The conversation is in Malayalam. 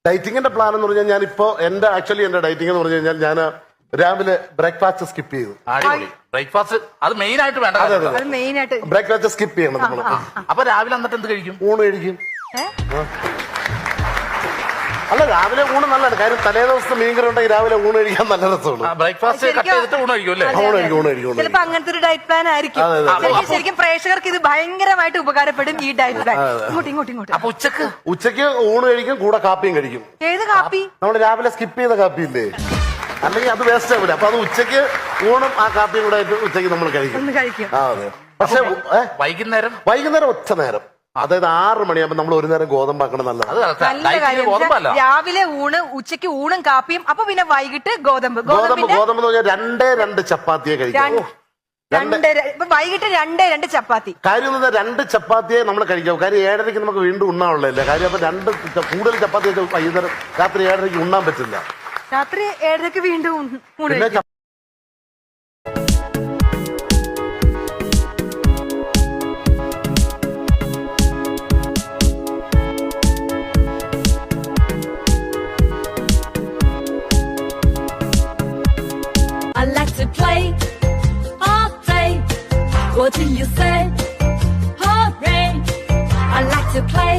ഡയറ്റിങ്ങിന്റെ പ്ലാൻ എന്ന് പറഞ്ഞാൽ ഞാനിപ്പോ എന്റെ ഡയറ്റിംഗ് എന്ന് പറഞ്ഞു കഴിഞ്ഞാൽ ഞാൻ രാവിലെ ബ്രേക്ക്ഫാസ്റ്റ് സ്കിപ്പ് ചെയ്തു. ബ്രേക്ക്ഫാസ്റ്റ് അത് മെയിൻ ആയിട്ട് വേണ്ട. ബ്രേക്ക്ഫാസ്റ്റ് സ്കിപ്പ് ചെയ്യണം നമ്മൾ. അപ്പൊ രാവിലെ എന്നിട്ട് എന്ത് കഴിക്കും? ഊണ് കഴിക്കും. അല്ല, രാവിലെ ഊണ് നല്ലതാണ്. കാര്യം തലേ ദിവസത്തെ മീൻകറി ഉണ്ടെങ്കിൽ രാവിലെ ഊണ് കഴിക്കാൻ നല്ല രസമാണ്. ബ്രേക്ക്ഫാസ്റ്റ് കട്ട് ചെയ്തിട്ട് ഊണ് കഴിക്കും അല്ലേ? ഊണ് കഴിക്കും. ചിലപ്പോ അങ്ങനത്തെ ഒരു ഡയറ്റ് പ്ലാൻ ആയിരിക്കും. ശരിക്കും പ്രേക്ഷകർക്ക് ഇത് ഭയങ്കരമായിട്ട് ഉപകാരപ്പെടും ഈ ഡയറ്റ് പ്ലാൻ. ഇങ്ങോട്ട് അപ്പൊ ഉച്ചക്ക് ഊണ് കഴിക്കും, കൂടെ കാപ്പിയും കഴിക്കും. ഏത് കാപ്പി? നമ്മൾ രാവിലെ സ്കിപ്പ് ചെയ്ത കാപ്പി ഇല്ലേ, അല്ലെങ്കിൽ അത് വേസ്റ്റ് ആവില്ല. അപ്പൊ അത് ഉച്ചക്ക് ഊണും ആ കാപ്പിയും കൂടെ ആയിട്ട് ഉച്ചക്ക് നമ്മൾ കഴിക്കും. അതെ. പക്ഷെ വൈകുന്നേരം ഒറ്റ നേരം, അതായത് 6 മണിയാകുമ്പോൾ നമ്മൾ ഒരു നേരം ഗോതമ്പാക്കണം. നല്ലതാണ്. രാവിലെ ഊണ്, ഉച്ചക്ക് ഊണും കാപ്പിയും, അപ്പൊ പിന്നെ വൈകിട്ട് ഗോതമ്പ് എന്ന് പറഞ്ഞാൽ 2 ചപ്പാത്തിയെ കഴിക്കാം. വൈകിട്ട് 2 ചപ്പാത്തി. കാര്യം 2 ചപ്പാത്തിയെ നമ്മൾ കഴിക്കാം. കാര്യം 7:30 നമുക്ക് വീണ്ടും ഉണ്ണാനുള്ളതല്ലേ. കാര്യം അപ്പൊ 2 കൂടുതൽ ചപ്പാത്തി വൈകുന്നേരം രാത്രി 7:30 ഉണ്ണാൻ പറ്റില്ല. രാത്രി 7:30 വീണ്ടും I like to play all day. What do you say? Hooray! I like to play.